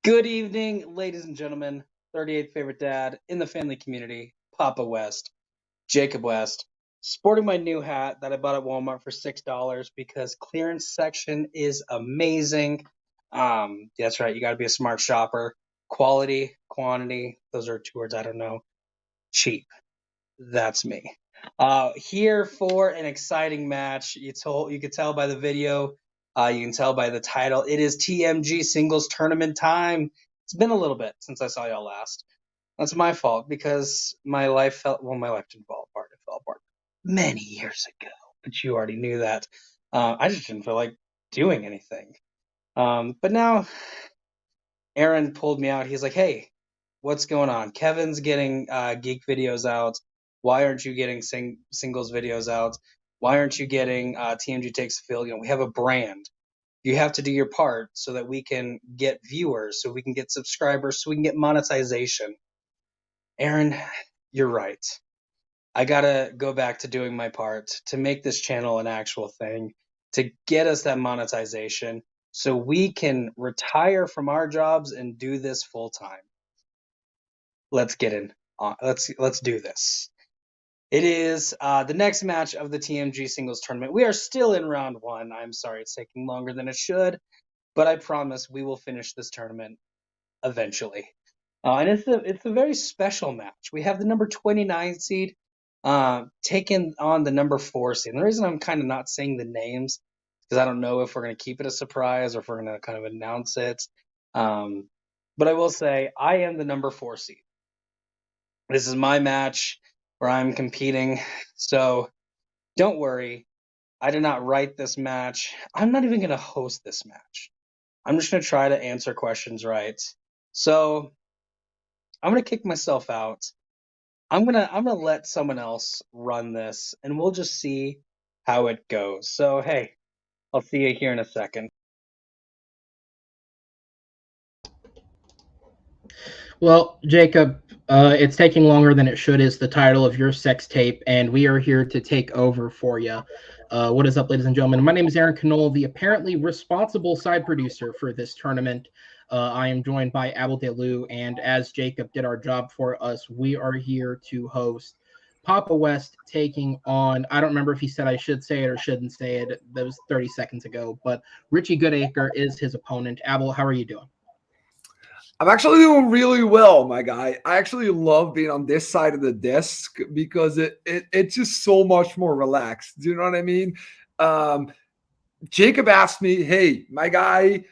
Good evening, ladies and gentlemen. 38th favorite dad in the family community, Papa West, Jacob West, sporting my new hat that I bought at Walmart for $6 because clearance section is amazing. That's right, you got to be a smart shopper. Quality, quantity, those are two words I don't know. Cheap, that's me. Here for an exciting match. You could tell by the video. You can tell by the title. It is TMG Singles Tournament time. It's been a little bit since I saw y'all last. That's my fault because my life my life didn't fall apart. It fell apart many years ago, but you already knew that. I just didn't feel like doing anything. But now Aaron pulled me out. He's like, hey, what's going on? Kevin's getting geek videos out. Why aren't you getting singles videos out? Why aren't you getting TMG Takes the Field? We have a brand. You have to do your part so that we can get viewers, so we can get subscribers, so we can get monetization. Aaron, you're right. I gotta go back to doing my part to make this channel an actual thing, to get us that monetization, so we can retire from our jobs and do this full time. Let's get in. Let's do this. It is the next match of the TMG Singles Tournament. We are still in round one. I'm sorry it's taking longer than it should, but I promise we will finish this tournament eventually. And it's a very special match. We have the number 29 seed taking on the number 4 seed. And the reason I'm kind of not saying the names because I don't know if we're going to keep it a surprise or if we're going to kind of announce it. But I will say I am the number 4 seed. This is my match where I'm competing. So don't worry. I did not write this match. I'm not even going to host this match. I'm just going to try to answer questions right. So I'm going to kick myself out. I'm going to let someone else run this and we'll just see how it goes. So, hey, I'll see you here in a second. Well, Jacob, it's taking longer than it should is the title of your sex tape, and we are here to take over for you. What is up, ladies and gentlemen? My name is Aaron Knoll, the apparently responsible side producer for this tournament. I am joined by Abel DeLu, and as Jacob did our job for us, we are here to host Papa West taking on, I don't remember if he said I should say it or shouldn't say it. That was 30 seconds ago, but Richie Goodacre is his opponent. Abel, how are you doing? I'm actually doing really well, my guy. I actually love being on this side of the desk because it's just so much more relaxed. Do you know what I mean? Jacob asked me, hey, my guy,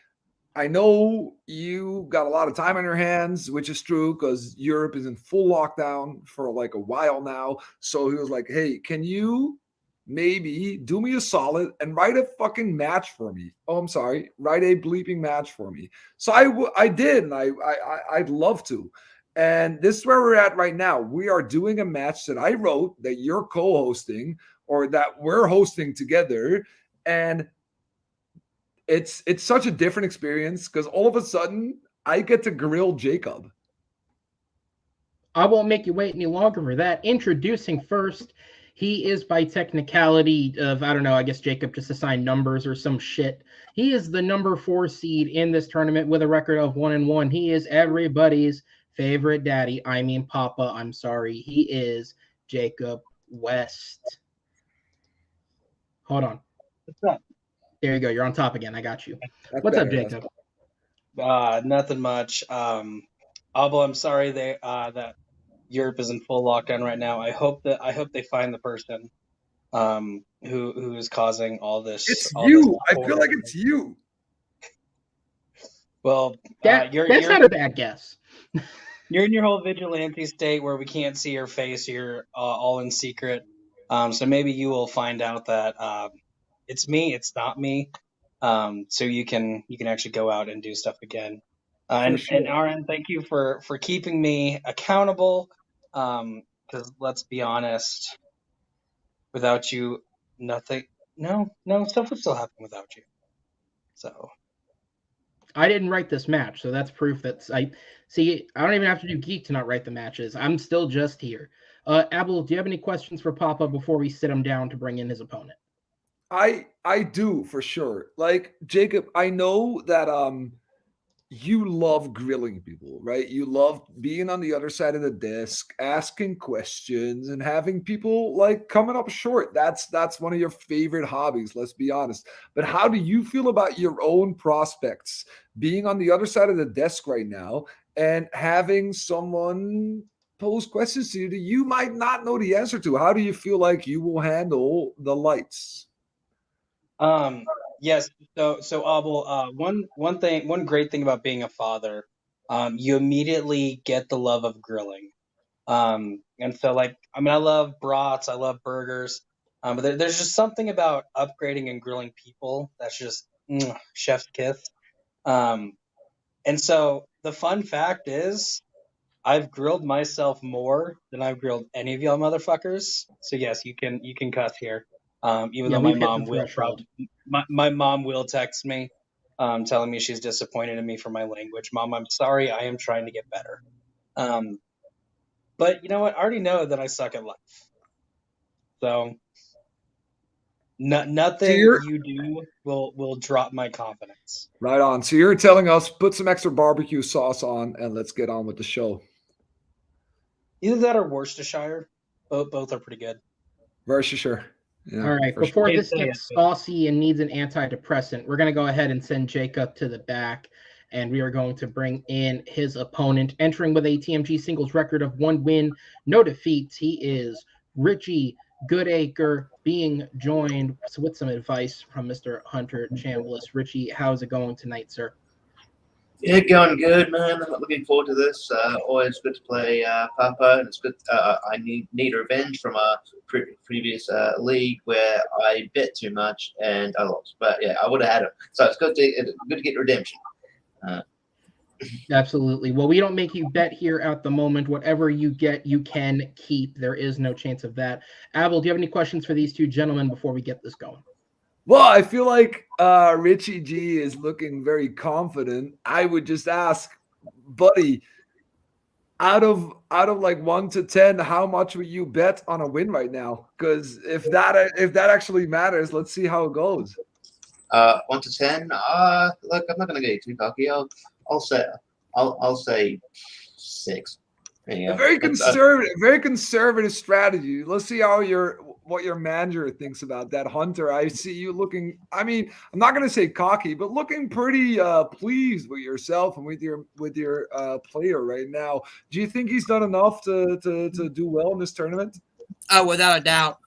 I know you got a lot of time on your hands, which is true because Europe is in full lockdown for like a while now. So he was like, hey, can you maybe do me a solid and write a fucking match for me? Oh, I'm sorry. Write a bleeping match for me. So I did, and I'd love to. And this is where we're at right now. We are doing a match that I wrote that you're co-hosting or that we're hosting together. And it's such a different experience because all of a sudden I get to grill Jacob. I won't make you wait any longer for that. Introducing first, he is by technicality of, I don't know, I guess Jacob just assigned numbers or some shit. He is the number 4 seed in this tournament with a record of 1-1. He is everybody's favorite daddy. I mean, Papa, I'm sorry. He is Jacob West. Hold on. What's up? There you go. You're on top again. I got you. That's What's better, up, Jacob? Nothing much. Albo, I'm sorry that Europe is in full lockdown right now. I hope they find the person who is causing all this. It's all you. This I feel like it's you. Well, That's not a bad guess. You're in your whole vigilante state where we can't see your face. You're all in secret. So maybe you will find out that it's me. It's not me. So you can actually go out and do stuff again. And Aaron, thank you for keeping me accountable. Because let's be honest, without you, nothing. No, stuff would still happen without you. So I didn't write this match, so that's proof that I don't even have to do geek to not write the matches. I'm still just here. Abel, do you have any questions for Papa before we sit him down to bring in his opponent? I do for sure. Like Jacob, I know that you love grilling people, right? You love being on the other side of the desk, asking questions and having people like coming up short. That's one of your favorite hobbies, let's be honest. But how do you feel about your own prospects being on the other side of the desk right now and having someone pose questions to you that you might not know the answer to? How do you feel like you will handle the lights? Yes. So Abel, one great thing about being a father, you immediately get the love of grilling. And so like, I mean, I love brats, I love burgers, but there's just something about upgrading and grilling people that's just chef's kiss. Um, and so the fun fact is, I've grilled myself more than I've grilled any of y'all motherfuckers. So yes, you can cuss here. Even Yeah, though my we've hit the mom will threshold. probably my mom will text me, telling me she's disappointed in me for my language. Mom, I'm sorry. I am trying to get better. Um, but you know what? I already know that I suck at life. So So nothing you're you do will drop my confidence. right on. So you're telling us put some extra barbecue sauce on and let's get on with the show. Either that or Worcestershire. Both are pretty good. Very sure. Yeah, All right, for sure. before Can't this say gets it, but saucy and needs an antidepressant, we're going to go ahead and send Jacob to the back, and we are going to bring in his opponent. Entering with a TMG singles record of 1 win, no defeats, he is Richie Goodacre, being joined with some advice from Mr. Hunter Chambliss. Richie, how's it going tonight, sir? Yeah, going good, man. I'm looking forward to this. Always good to play Papa, and it's good. I need revenge from a previous league where I bet too much and I lost. But yeah, I would have had him. So it's good to get redemption. Uh, Absolutely. Well, we don't make you bet here at the moment. Whatever you get, you can keep. There is no chance of that. Abel, do you have any questions for these two gentlemen before we get this going? Well, I feel like Richie G is looking very confident. I would just ask, buddy, out of like 1 to 10, how much would you bet on a win right now? Because if that actually matters, let's see how it goes. 1 to 10. Look, I'm not gonna get too cocky. I'll say I'll say 6. There you A go. very conservative strategy. Let's see what your manager thinks about that. Hunter, I see you looking. I mean, I'm not going to say cocky, but looking pretty pleased with yourself and with your player right now. Do you think he's done enough to do well in this tournament? Oh, without a doubt.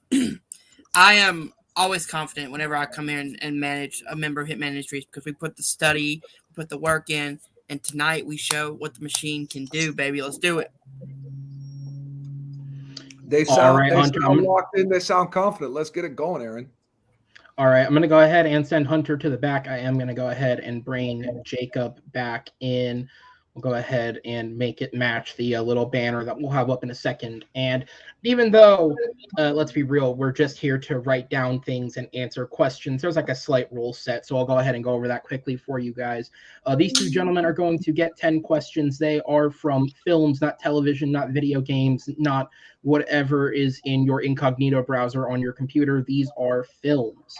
I am always confident whenever I come in and manage a member of Hitman Industries because we put the study, we put the work in, and tonight we show what the machine can do, baby. Let's do it. They All sound right, they Hunter. sound locked in. They sound confident. Let's get it going, Aaron. All right, I'm going to go ahead and send Hunter to the back. I am going to go ahead and bring Jacob back in. We'll go ahead and make it match the little banner that we'll have up in a second. And even though, let's be real, we're just here to write down things and answer questions, there's like a slight rule set. So I'll go ahead and go over that quickly for you guys. These two gentlemen are going to get 10 questions. They are from films, not television, not video games, not whatever is in your incognito browser on your computer. These are films.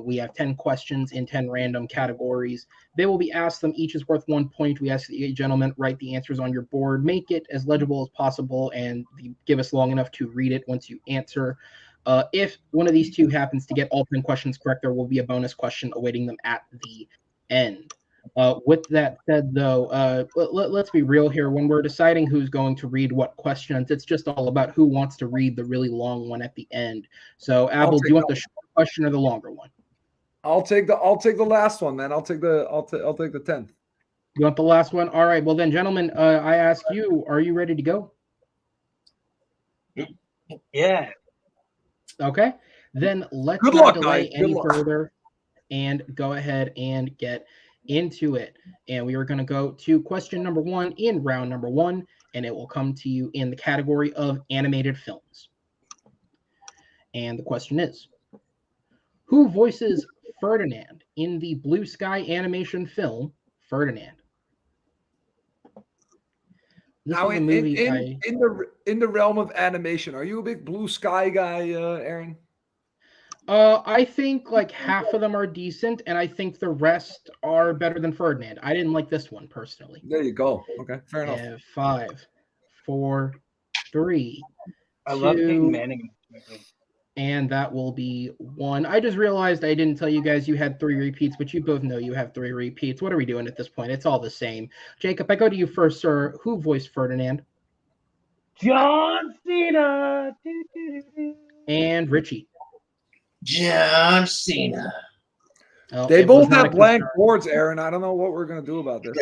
We have 10 questions in 10 random categories. They will be asked them. Each is worth 1 point. We ask that you gentlemen write the answers on your board, make it as legible as possible, and give us long enough to read it once you answer. If one of these two happens to get all 10 questions correct, there will be a bonus question awaiting them at the end. With that said, though, let's be real here. When we're deciding who's going to read what questions, it's just all about who wants to read the really long one at the end. So, Abel, do you want the short question or the longer one? I'll take the last one, man. I'll take the 10th. You want the last one? All right. Well, then, gentlemen, I ask you, are you ready to go? Yeah. Okay. Then let's Good not luck, delay guys. any Good luck. further and go ahead and get into it. And we are going to go to question number 1 in round number 1, and it will come to you in the category of animated films. And the question is, who voices Ferdinand in the Blue Sky animation film Ferdinand. This Now, was a in movie in the realm of animation, are you a big Blue Sky guy, Aaron? I think like half of them are decent, and I think the rest are better than Ferdinand. I didn't like this one personally. There you go. Okay, fair enough. 5, 4, 3, I love Peyton 2, Manning in this movie. and that will be 1. I just realized I didn't tell you guys you had 3 repeats, but you both know you have 3 repeats. What are we doing at this point? It's all the same. Jacob, I go to you first, sir. Who voiced Ferdinand? John Cena. And Richie. John Cena. Oh, They it was both not have a blank concern. boards, Aaron. I don't know what we're gonna do about this.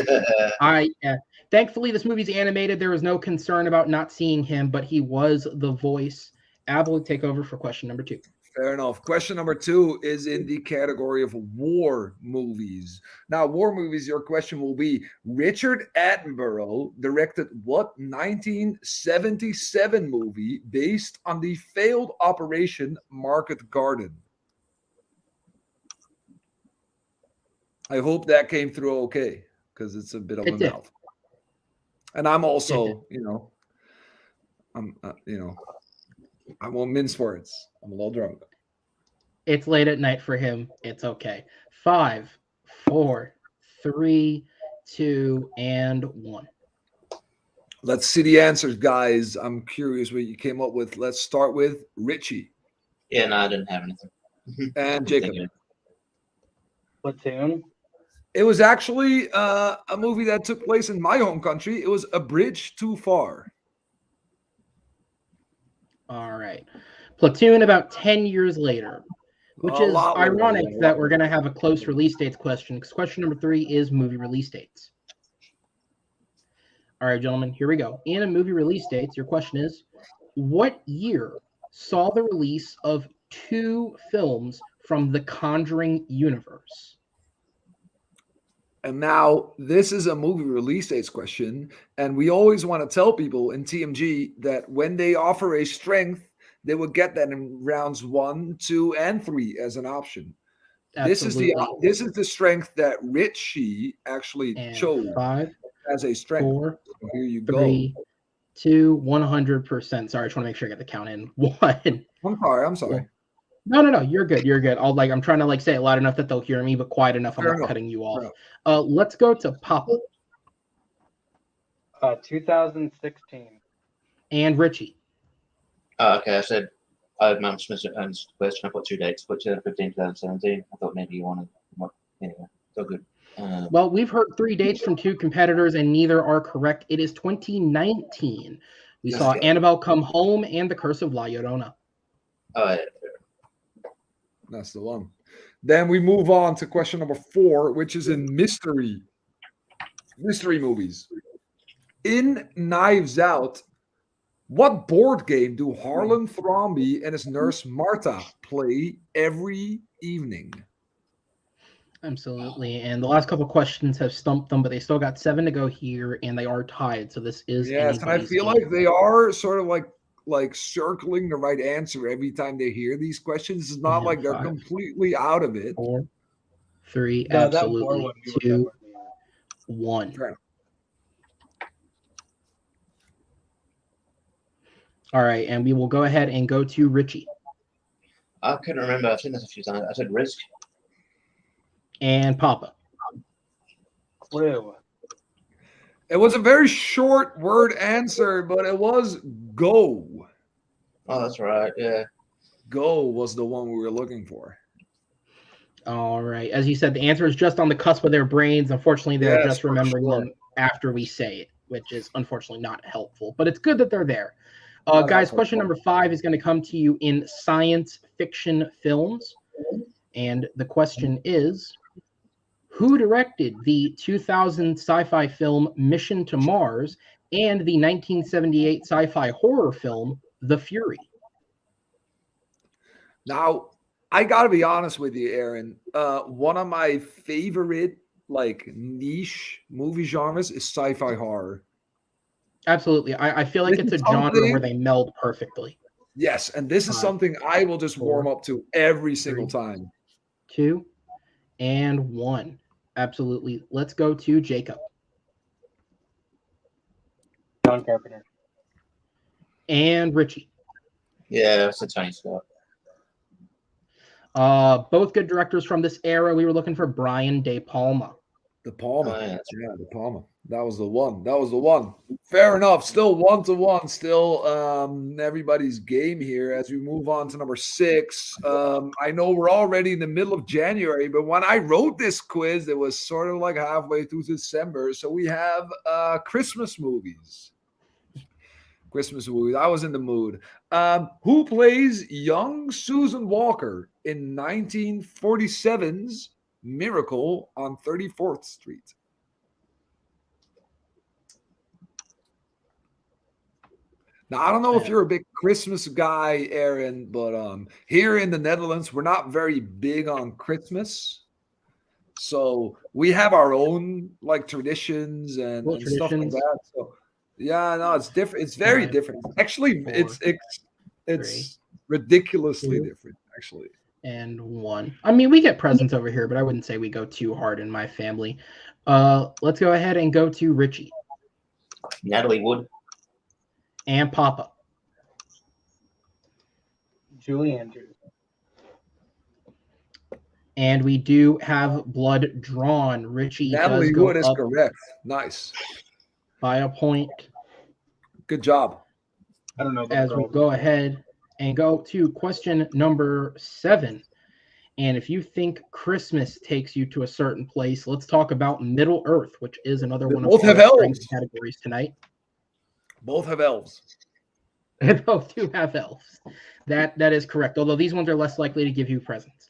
Thankfully, this movie's animated. There was no concern about not seeing him, but he was the voice. Ab will take over for question number 2. Fair enough. Question number 2 is in the category of war movies. Now, war movies, your question will be Richard Attenborough directed what 1977 movie based on the failed Operation Market Garden? I hope that came through okay, because it's a bit of a mouth. And I'm also, I won't mince words. I'm a little drunk. It's late at night for him. It's okay. 5, 4, 3, 2, and 1. Let's see the answers, guys. I'm curious what you came up with. Let's start with Richie. Yeah, no, I didn't have anything. And Jacob. Platoon. It was actually a movie that took place in my home country. It was A Bridge Too Far. All right. Platoon about 10 years later, which is ironic that we're going to have a close release dates question, because question number 3 is movie release dates. All right, gentlemen, here we go. In a movie release dates, your question is, what year saw the release of 2 films from the Conjuring universe? And now this is a movie release dates question. And we always want to tell people in TMG that when they offer a strength, they will get that in rounds 1, 2, and 3 as an option. Absolutely. This is the strength that Richie actually chose 5, as a strength. 4, so here you 3, go. 2, 100%. Sorry, I just want to make sure I get the count in. 1. I'm sorry. No, you're good. I'm trying to say it loud enough that they'll hear me, but quiet enough I'm not cutting you off. Let's go to Papa. 2016. And Richie. Okay, I said I missed the question. I put 2 dates. Put 2015, 2017. I thought maybe you wanted more. Anyway, so good. Well, we've heard 3 dates from 2 competitors, and neither are correct. It is 2019. We saw Annabelle Come Home and The Curse of La Llorona. Oh, yeah. That's the one. Then we move on to question number 4, which is in mystery movies. In Knives Out, what board game do Harlan Thrombey and his nurse Marta play every evening? Absolutely. And the last couple questions have stumped them, but they still got 7 to go here, and they are tied. So this is and I feel like they are sort of like circling the right answer every time they hear these questions. It's not like they're completely out of it. 4, 3, absolutely. 2, 1. All right, and we will go ahead and go to Richie. I couldn't remember. I've seen this a few times. I said Risk. And Papa. Clue. It was a very short word answer, but it was Go. Oh, that's right. Yeah. Go was the one we were looking for. All right. As you said, the answer is just on the cusp of their brains. Unfortunately, they're just remembering them after we say it, which is unfortunately not helpful. But it's good that they're there. Guys, question number 5 is going to come to you in science fiction films. And the question is, who directed the 2000 sci-fi film Mission to Mars and the 1978 sci-fi horror film The Fury? Now, I got to be honest with you, Aaron. One of my favorite niche movie genres is sci-fi horror. Absolutely. I feel like it's a genre where they meld perfectly. Yes, and this is something I will just warm up to every single time. 2, and 1. Absolutely. Let's go to Jacob. John Carpenter. And Richie. Yeah, it's a Tony Scott. Both good directors from this era. We were looking for Brian De Palma. De Palma. Oh, yeah. Yeah, De Palma. That was the one. That was the one. Fair enough. Still 1-1. Still everybody's game here as we move on to number 6. I know we're already in the middle of January, but when I wrote this quiz, it was sort of like halfway through December. So we have Christmas movies. Christmas movies. I was in the mood. Who plays young Susan Walker in 1947's Miracle on 34th Street? Now, I don't know if you're a big Christmas guy, Aaron, but here in the Netherlands, we're not very big on Christmas. So we have our own like traditions and stuff like that. So yeah, no, it's different. It's very different. Actually, it's ridiculously different, actually. And 1. I mean, we get presents over here, but I wouldn't say we go too hard in my family. Let's go ahead and go to Richie. Natalie Wood. And Papa. Julie Andrews. And we do have blood drawn. Richie Natalie does go Wood is up correct. Nice. by a point. Good job. I don't know. As we go ahead and go to question number 7. And if you think Christmas takes you to a certain place, let's talk about Middle Earth, which is another one of both have our strength elves. categories tonight. Both have elves. They both do have elves. That is correct, although these ones are less likely to give you presents.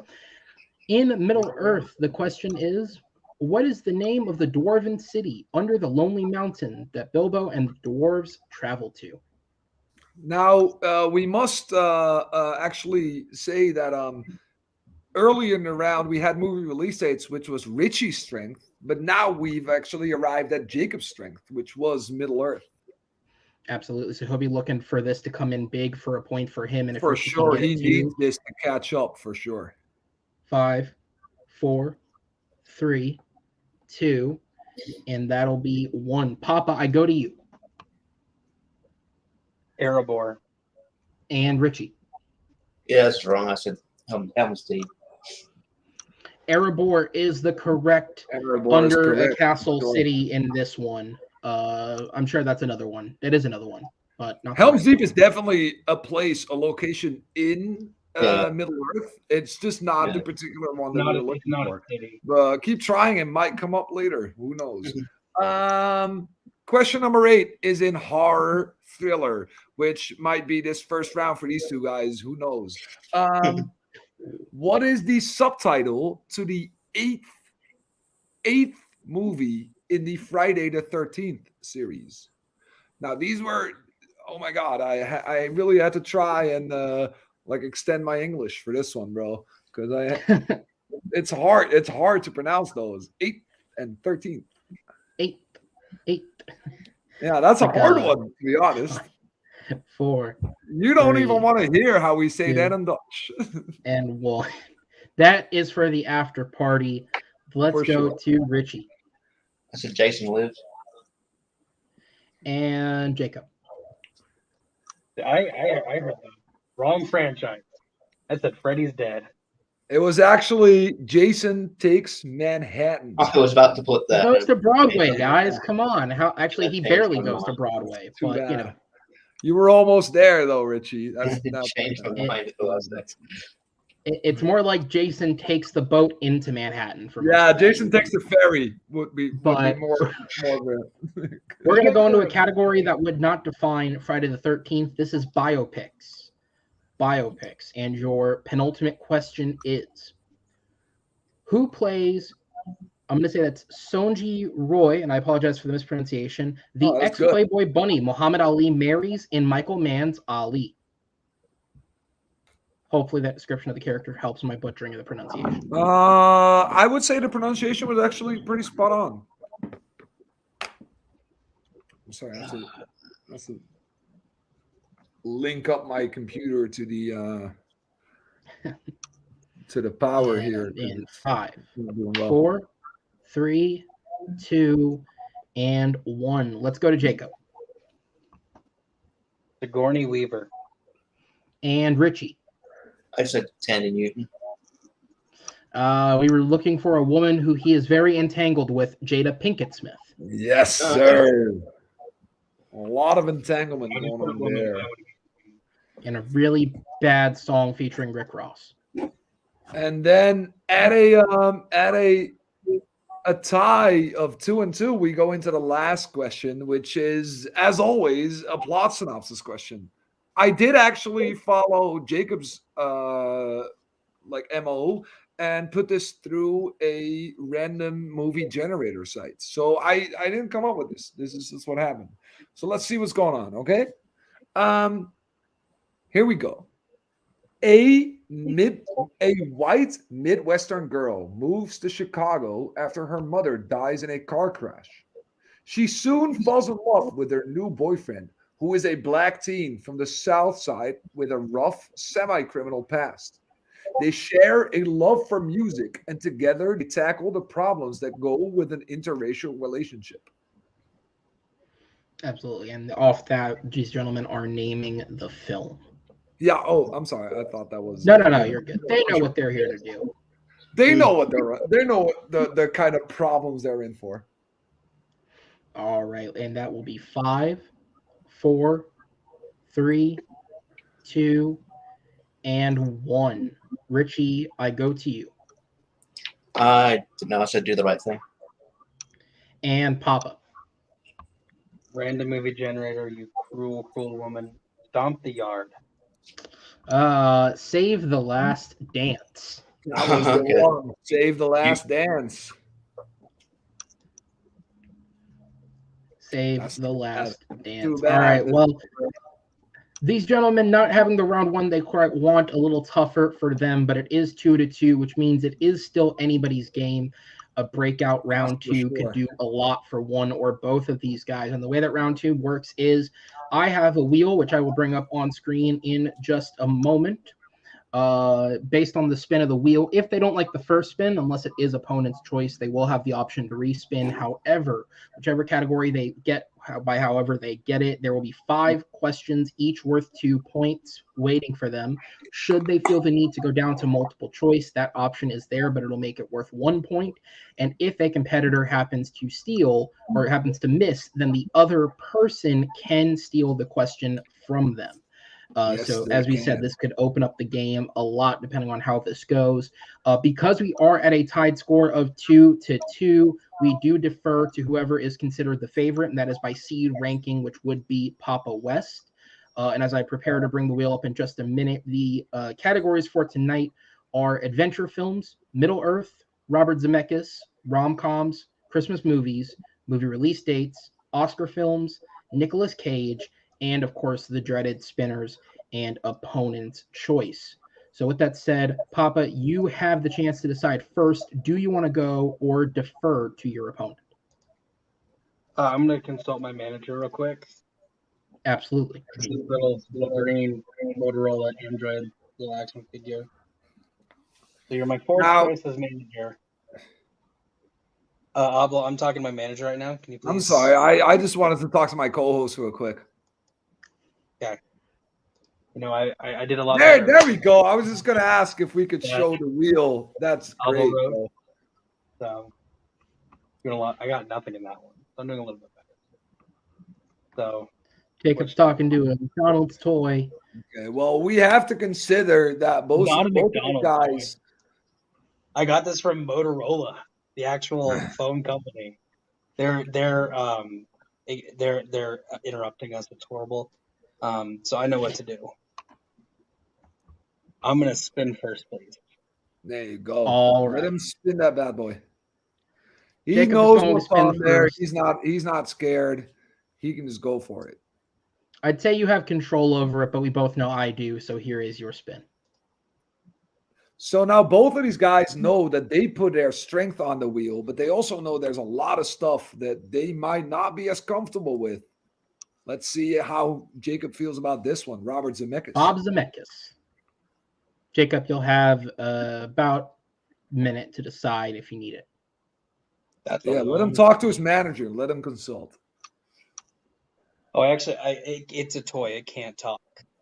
In Middle Earth, the question is, what is the name of the dwarven city under the Lonely Mountain that Bilbo and the dwarves travel to? Now, we must actually say that early in the round, we had movie release dates, which was Richie's strength, but now we've actually arrived at Jacob's strength, which was Middle Earth. Absolutely. So he'll be looking for this to come in big for a point for him. And if for Richie can sure, get he to needs this to catch up, for sure. 5, 4, 3, 2, and that'll be 1. Papa, I go to you. Erebor. And Richie. Yeah, that's wrong. I said Helm's Deep. Erebor is the correct Erebor is under correct. a castle Sure. city in this one. I'm sure that's another one. It is another one, but not Helm's correct. Deep is definitely a place, a location in Middle Earth. It's just not the particular one that we're looking for. But keep trying, it might come up later. Who knows? Question number 8 is in horror thriller, which might be this first round for these two guys. Who knows? What is the subtitle to the eighth movie in the Friday the 13th series? Now, these were, oh my God, I really had to try and extend my English for this one, bro, because it's hard to pronounce those 8th and 13th. 8. Yeah, that's a hard one, to be honest. 4. You don't 3, even want to hear how we say 2, that in Dutch. and 1. That is for the after party. Let's go to Richie. I said Jason Lives. And Jacob. I heard that. Wrong franchise. I said Freddy's Dead. It was actually Jason Takes Manhattan. I was about to put that. He goes to Broadway, guys. Come on. Actually, he barely goes to Broadway, but you know. You were almost there, though, Richie. That's changed my mind at the last second. It's more like Jason takes the boat into Manhattan. Jason Takes the Ferry would be more We're going to go into a category that would not define Friday the 13th. This is biopics. And your penultimate question is, who plays, I'm going to say that's Sonji Roy, and I apologize for the mispronunciation, the ex-Playboy bunny Muhammad Ali marries in Michael Mann's Ali. Hopefully that description of the character helps my butchering of the pronunciation. I would say the pronunciation was actually pretty spot on. I'm sorry, I have to link up my computer to the power here. In 5, 4, 3, 2, and 1. Let's go to Jacob. Sigourney Weaver. And Richie. I said Tandy Newton. We were looking for a woman who he is very entangled with, Jada Pinkett Smith. Yes, sir. A lot of entanglement going on there. And a really bad song featuring Rick Ross. And then at a tie of 2-2, we go into the last question, which is, as always, a plot synopsis question. I did actually follow Jacob's MO and put this through a random movie generator site. So I didn't come up with this. This is what happened. So let's see what's going on, okay? Here we go. A white Midwestern girl moves to Chicago after her mother dies in a car crash. She soon falls in love with her new boyfriend, who is a black teen from the South Side with a rough, semi-criminal past. They share a love for music, and together they tackle the problems that go with an interracial relationship. Absolutely. And off that, these gentlemen are naming the film. Yeah. Oh, I'm sorry. I thought that was No, you're good. They know what they're here to do. They know what they know the kind of problems they're in for. All right, and that will be 5, 4, 3, 2, and 1. Richie, I go to you. I didn't know I said do the right thing. And Papa. Random movie generator, you cruel, cruel woman. Stomp the yard. Save the Last Dance. That was the one. Save the Last Dance. Save the Last Dance. Too bad. All right, well, these gentlemen not having the round one they quite want, a little tougher for them, but it is 2-2, which means it is still anybody's game. A breakout round two could do a lot for one or both of these guys. And the way that round two works is I have a wheel, which I will bring up on screen in just a moment. Based on the spin of the wheel, if they don't like the first spin, unless it is opponent's choice, they will have the option to respin. However, whichever category they get, however they get it, there will be 5 questions, each worth 2 points, waiting for them. Should they feel the need to go down to multiple choice, that option is there, but it'll make it worth 1 point. And if a competitor happens to steal or happens to miss, then the other person can steal the question from them. So as we said, this could open up the game a lot depending on how this goes. Because we are at a tied score of 2-2, we do defer to whoever is considered the favorite, and that is by seed ranking, which would be Papa West. And as I prepare to bring the wheel up in just a minute, the categories for tonight are adventure films, Middle-earth, Robert Zemeckis, rom-coms, Christmas movies, movie release dates, Oscar films, Nicolas Cage, and of course the dreaded spinners and opponent's choice. So with that said, Papa, you have the chance to decide first, do you want to go or defer to your opponent? I'm going to consult my manager real quick. Absolutely. Little green Motorola Android little action figure. So you're my fourth choice as manager. Abel, I'm talking to my manager right now. Can you please? I'm sorry. I just wanted to talk to my co-host real quick. Okay. You know, I did a lot. There we go. I was just gonna ask if we could show the wheel. That's great. So doing a lot. I got nothing in that one. So I'm doing a little bit better. So Jacob's talking to a McDonald's toy. Okay. Well, we have to consider that both of the guys. I got this from Motorola, the actual phone company. They're interrupting us. It's horrible. So I know what to do. I'm gonna spin first, please. There you go. All right. Let him spin that bad boy. He Jacob knows what's on there. First. He's not scared. He can just go for it. I'd say you have control over it, but we both know I do. So here is your spin. So now both of these guys know that they put their strength on the wheel, but they also know there's a lot of stuff that they might not be as comfortable with. Let's see how Jacob feels about this one. Robert Zemeckis. Bob Zemeckis. Jacob, you'll have about a minute to decide if you need it. That's Yeah, a let him long- talk to his manager. Let him consult. Oh, actually, it's a toy. It can't talk.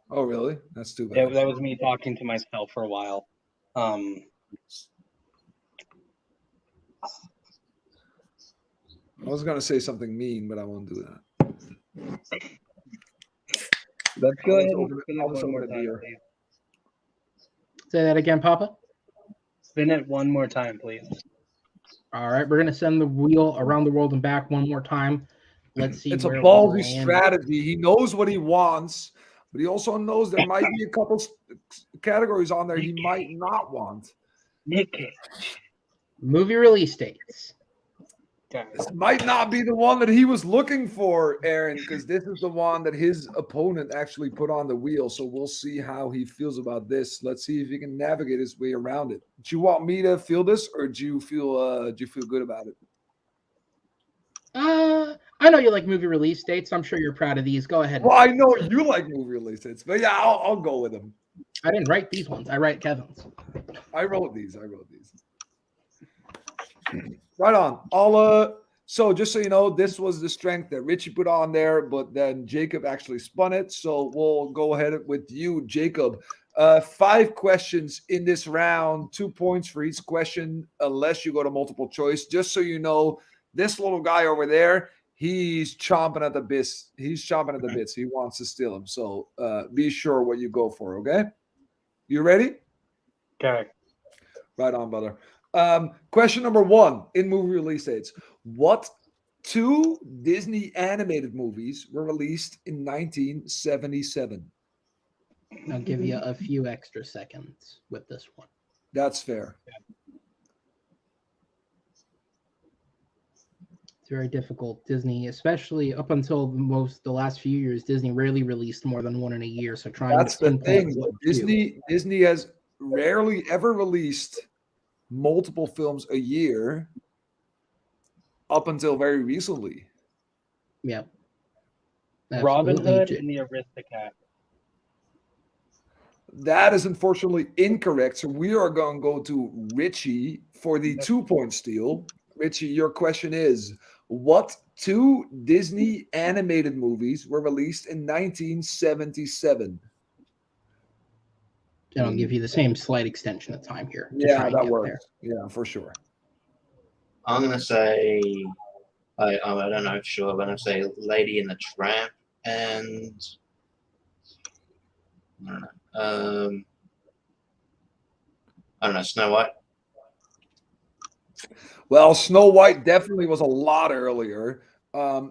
Oh, really? That's too bad. That was me talking to myself for a while. I was gonna say something mean, but I won't do that. Let's go I'll ahead just and open it- spin I'll it just one more open a time, beer. please. Say that again, Papa. Spin it one more time, please. All right, we're gonna send the wheel around the world and back one more time. Let's see It's a where ballsy we land. strategy. He knows what he wants, but he also knows there might be a couple categories on there he might not want. Nick. Movie release dates. Guys. This might not be the one that he was looking for, Aaron, because this is the one that his opponent actually put on the wheel. So we'll see how he feels about this. Let's see if he can navigate his way around it. Do you want me to feel this, or do you feel good about it? I know you like movie release dates. I'm sure you're proud of these. Go ahead. Well, I know you like movie release dates, but yeah, I'll go with him. I didn't write these ones. I write Kevin's. I wrote these. Right on. So just so you know, this was the strength that Richie put on there, but then Jacob actually spun it. So we'll go ahead with you, Jacob. 5 questions in this round, 2 points for each question, unless you go to multiple choice. Just so you know, this little guy over there, he's chomping at the bits. He wants to steal him. So be sure what you go for, okay? You ready? Okay. Right on, brother. Question number 1 in movie release dates. What 2 Disney animated movies were released in 1977? I'll give you a few extra seconds with this one. That's fair. It's very difficult. Disney, especially up until the last few years, Disney rarely released more than one in a year. So trying That's to the pinpoint thing. what two. Disney has rarely ever released multiple films a year up until very recently. Yeah. Robin Absolutely. Hood and the Aristocat. That is unfortunately incorrect. So we are going to go to Richie for the 2-point steal. Richie, your question is, what 2 Disney animated movies were released in 1977? And I'll give you the same slight extension of time here. Yeah, that works. Yeah, for sure. I'm gonna say I don't know for sure. I'm gonna say Lady and the Tramp and I don't know. I don't know, Snow White. Well, Snow White definitely was a lot earlier.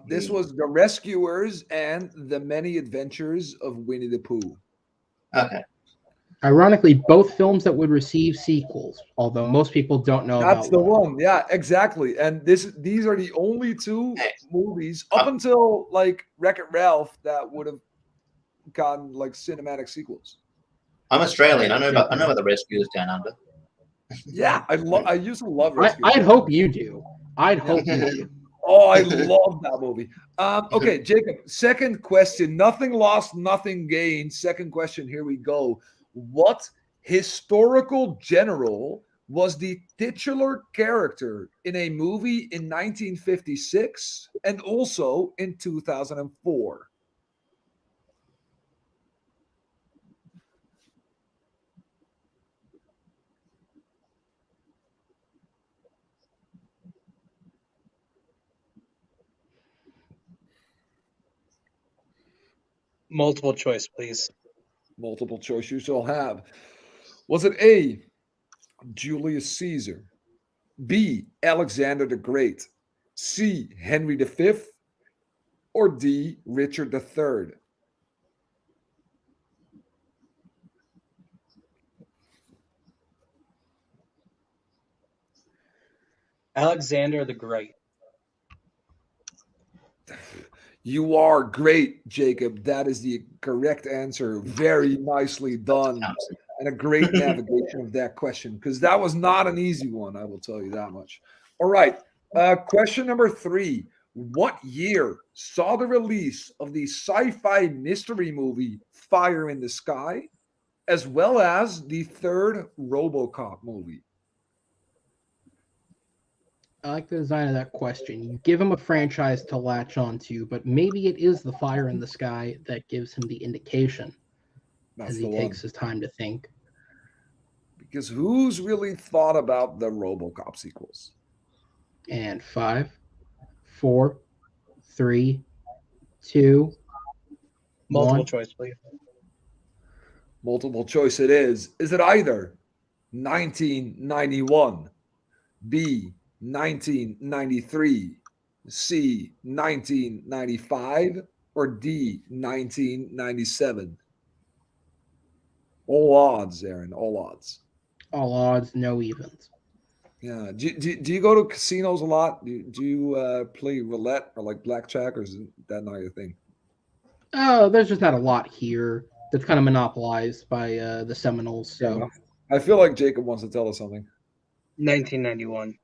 This was The Rescuers and The Many Adventures of Winnie the Pooh. Okay. Ironically, both films that would receive sequels, although most people don't know That's about the one. Yeah, exactly. And these are the only 2 movies up until like Wreck-It Ralph that would have gotten like cinematic sequels. I'm Australian. I know about the Rescuers Down Under. Yeah, I used to love Rescuers. I'd hope you do. I'd hope you do. Oh, I love that movie. Okay, Jacob, second question. Nothing lost, nothing gained. Second question, here we go. What historical general was the titular character in a movie in 1956 and also in 2004? Multiple choice, please. Multiple choice you shall have. Was it A, Julius Caesar, B, Alexander the Great, C, Henry V, or D, Richard III? Alexander the Great. You are great, Jacob. That is the correct answer. Very nicely done. And a great navigation of that question, because that was not an easy one, I will tell you that much. All right. Question number 3. What year saw the release of the sci-fi mystery movie Fire in the Sky, as well as the 3rd Robocop movie? I like the design of that question. You give him a franchise to latch onto, but maybe it is the fire in the sky that gives him the indication That's as the he one. takes his time to think. Because who's really thought about the Robocop sequels? And 5, 4, 3, 2, Multiple 1. choice, please. Multiple choice it is. Is it either 1991, B, 1993, C, 1995, or D, 1997? All odds, Aaron, all odds. All odds, no evens. Yeah. Do you go to casinos a lot? Do you play roulette or like blackjack, or is that not your thing? There's just not a lot here. That's kind of monopolized by the Seminoles. So I feel like Jacob wants to tell us something. 1991.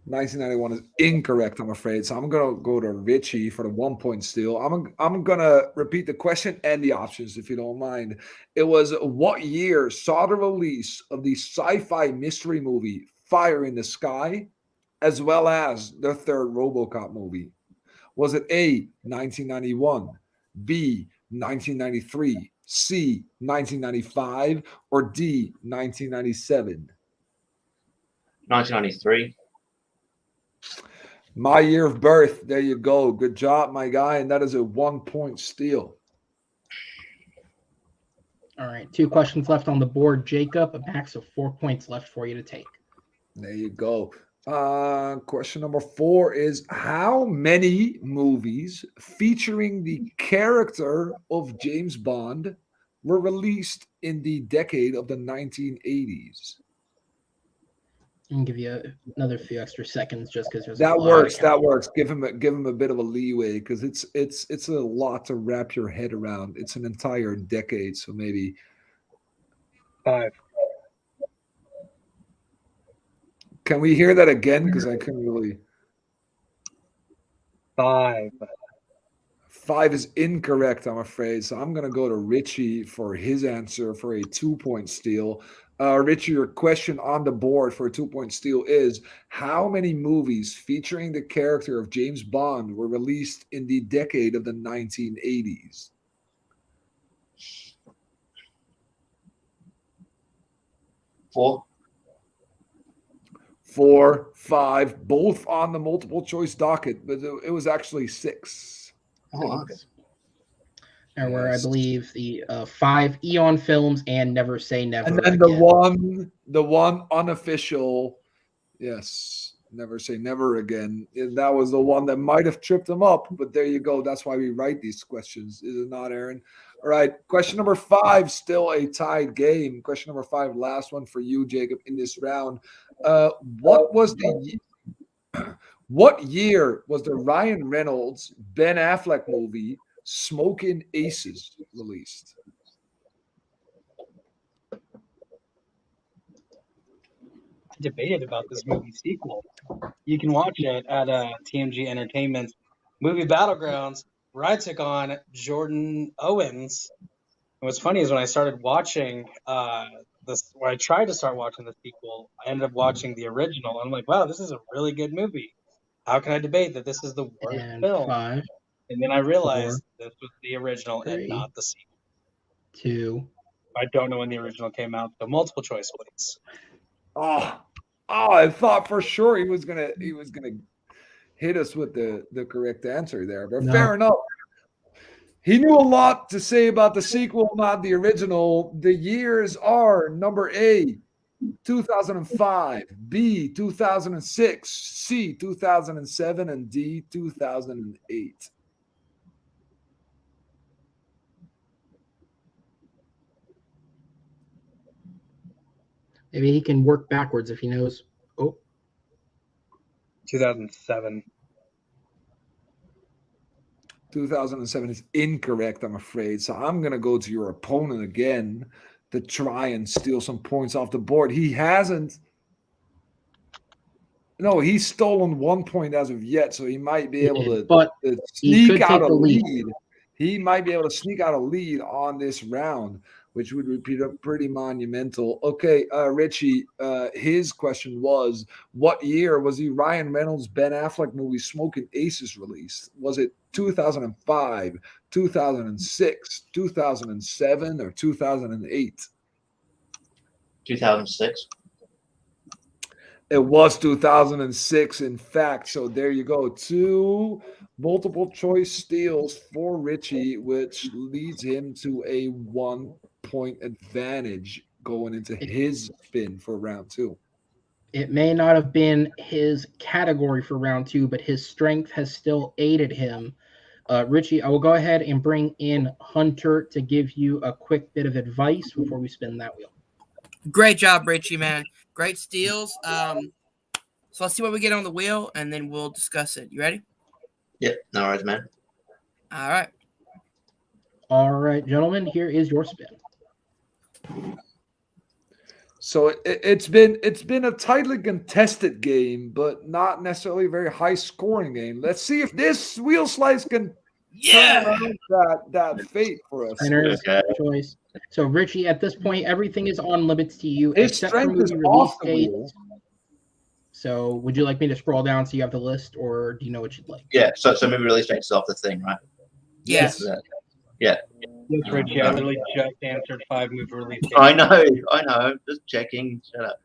1991 is incorrect, I'm afraid. So I'm gonna go to Richie for the 1 point steal. I'm gonna repeat the question and the options if you don't mind. It was what year saw the release of the sci-fi mystery movie Fire in the Sky, as well as the third RoboCop movie? Was it A, 1991, B, 1993, C, 1995, or D, 1997? 1993. My year of birth. There you go. Good job, my guy. And that is a 1 point steal. all right, 2 questions left on the board. Jacob, a max of 4 points left for you to take. There you go. Question number 4 is how many movies featuring the character of James Bond were released in the decade of the 1980s? I can give you another few extra seconds just because there's a That lot works. of That works. Give him a bit of a leeway because it's a lot to wrap your head around. It's an entire decade, so maybe 5. can we hear that again? Because I couldn't really. 5. 5 is incorrect, I'm afraid. So I'm gonna go to Richie for his answer for a 2 point steal. Richie, your question on the board for a 2 point steal is how many movies featuring the character of James Bond were released in the decade of the 1980s? Four. 4, 5, both on the multiple choice docket, but it was actually 6. Oh, okay. There were, I Yes. believe, the 5 Eon films and Never Say Never. And then Again. the one unofficial, yes, Never Say Never Again. That was the one that might have tripped him up, but there you go. That's why we write these questions, is it not, Aaron? All right, question number 5, still a tied game. Question number 5, last one for you, Jacob, in this round. What year was the Ryan Reynolds Ben Affleck movie Smokin' Aces released? I debated about this movie sequel. You can watch it at TMG Entertainment's Movie Battlegrounds, where I took on Jordan Owens. And what's funny is when I started watching where I tried to start watching the sequel, I ended up watching the original. I'm like, wow, this is a really good movie. How can I debate that this is the worst And film? 5, And then I realized this was the original 3, and not the sequel. 2. I don't know when the original came out, so multiple choice, please. Oh, I thought for sure he was gonna hit us with the correct answer there, but No. fair enough. He knew a lot to say about the sequel, not the original. The years are number A, 2005, B, 2006, C, 2007, and D, 2008. Maybe he can work backwards if he knows. Oh, 2007. 2007 is incorrect, I'm afraid. So I'm going to go to your opponent again to try and steal some points off the board. He hasn't. No, he's stolen 1 point as of yet, so he might be able to but he sneak could out take a the lead. lead. he might be able to sneak out a lead on this round, which would be pretty monumental. Okay, Richie, his question was, what year was the Ryan Reynolds, Ben Affleck movie Smoking Aces released? Was it 2005, 2006, 2007, or 2008? 2006. It was 2006, in fact. So there you go. 2 multiple choice steals for Richie, which leads him to a 1-point advantage going into his spin for round 2. It may not have been his category for round 2, but his strength has still aided him. Richie, I will go ahead and bring in Hunter to give you a quick bit of advice before we spin that wheel. Great job, Richie, man. Great steals. So let's see what we get on the wheel, and then we'll discuss it. You ready? Yep, no worries, man. All right. All right, gentlemen, here is your spin. So it's been a tightly contested game, but not necessarily a very high scoring game. Let's see if this wheel slice can turn around that fate for us. Winner's choice. So Richie, at this point, everything is on limits to you His except for strength is movie release off the dates. wheel. So would you like me to scroll down so you have the list, or do you know what you'd like? Yeah, so maybe release dates off the thing, right? Yes. Yeah. Yes, Richie. I literally just answered 5 movie release dates. I know. Just checking. Shut up.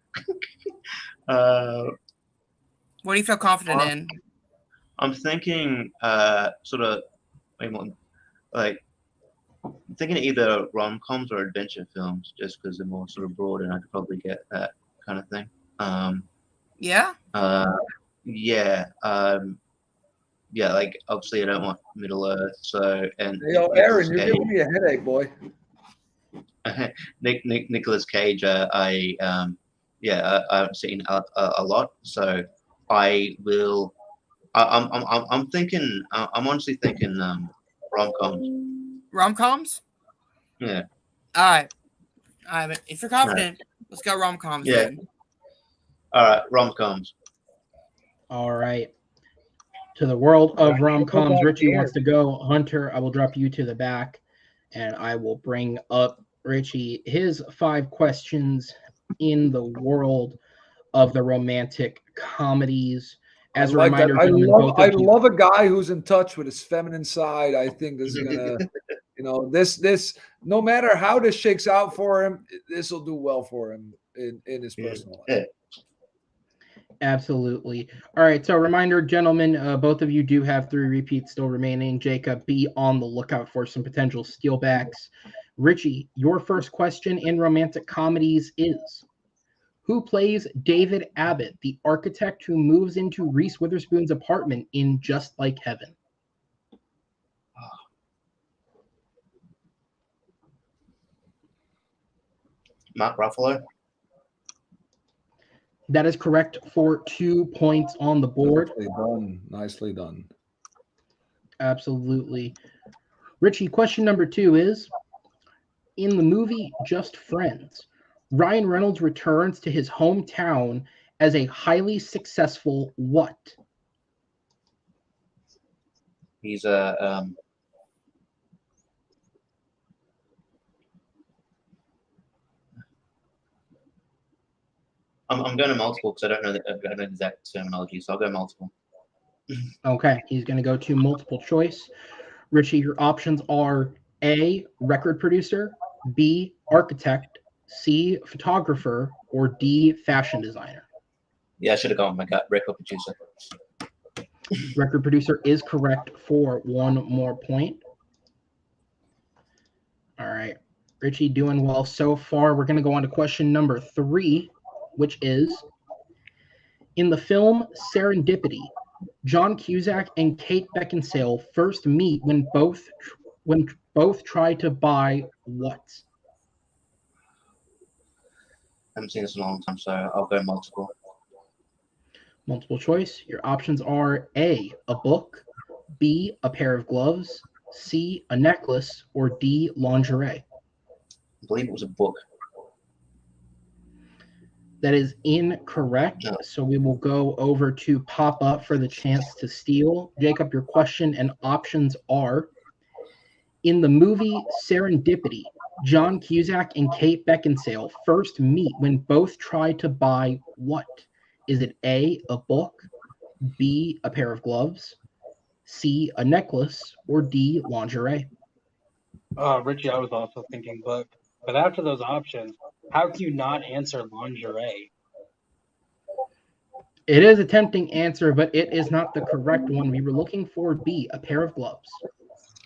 What do you feel confident in? I'm thinking sort of like I'm thinking either rom-coms or adventure films, just because they're more sort of broad, and I could probably get that kind of thing. Yeah. Yeah. Like obviously, I don't want Middle Earth, so and Hey, yo, Aaron, you're giving me a headache, boy. Nicolas Cage. I haven't seen a lot, so I will. I'm thinking. I'm honestly thinking rom-coms. Rom-coms? Yeah. All right. If you're confident, let's go rom-coms. Yeah. Then. All right, rom-coms. All right. To the world of rom-coms, Richie wants to go. Hunter, I will drop you to the back, and I will bring up Richie his 5 questions in the world of the romantic comedies. As a reminder, I love a guy who's in touch with his feminine side. I think this is gonna, this no matter how this shakes out for him, this will do well for him in his personal life. Yeah. Absolutely. All right. So, reminder, gentlemen, both of you do have 3 repeats still remaining. Jacob, be on the lookout for some potential steelbacks. Richie, your first question in romantic comedies is: who plays David Abbott, the architect who moves into Reese Witherspoon's apartment in Just Like Heaven? Mark Ruffalo. That is correct for 2 points on the board. Nicely done. Absolutely. Richie, question number 2 is: in the movie Just Friends, Ryan Reynolds returns to his hometown as a highly successful what? He's a I'm going to multiple because I don't know the exact terminology, so I'll go multiple. Okay, he's going to go to multiple choice. Richie, your options are A, record producer, B, architect, C, photographer, or D, fashion designer. Yeah, I should have gone with my gut. Record producer. Record producer is correct for 1 more point. All right. Richie doing well so far. We're going to go on to question number 3, which is: in the film Serendipity, John Cusack and Kate Beckinsale first meet when both try to buy what? I haven't seen this in a long time, so I'll go multiple. Multiple choice. Your options are A, a book, B, a pair of gloves, C, a necklace, or D, lingerie. I believe it was a book. That is incorrect. No. So we will go over to Papa for the chance to steal. Jacob, your question and options are: In the movie Serendipity, John Cusack and Kate Beckinsale first meet when both try to buy what? Is it A, a book, B, a pair of gloves, C, a necklace, or D, lingerie? Richie, I was also thinking book, but after those options, how can you not answer lingerie? It is a tempting answer, but it is not the correct one. We were looking for B, a pair of gloves.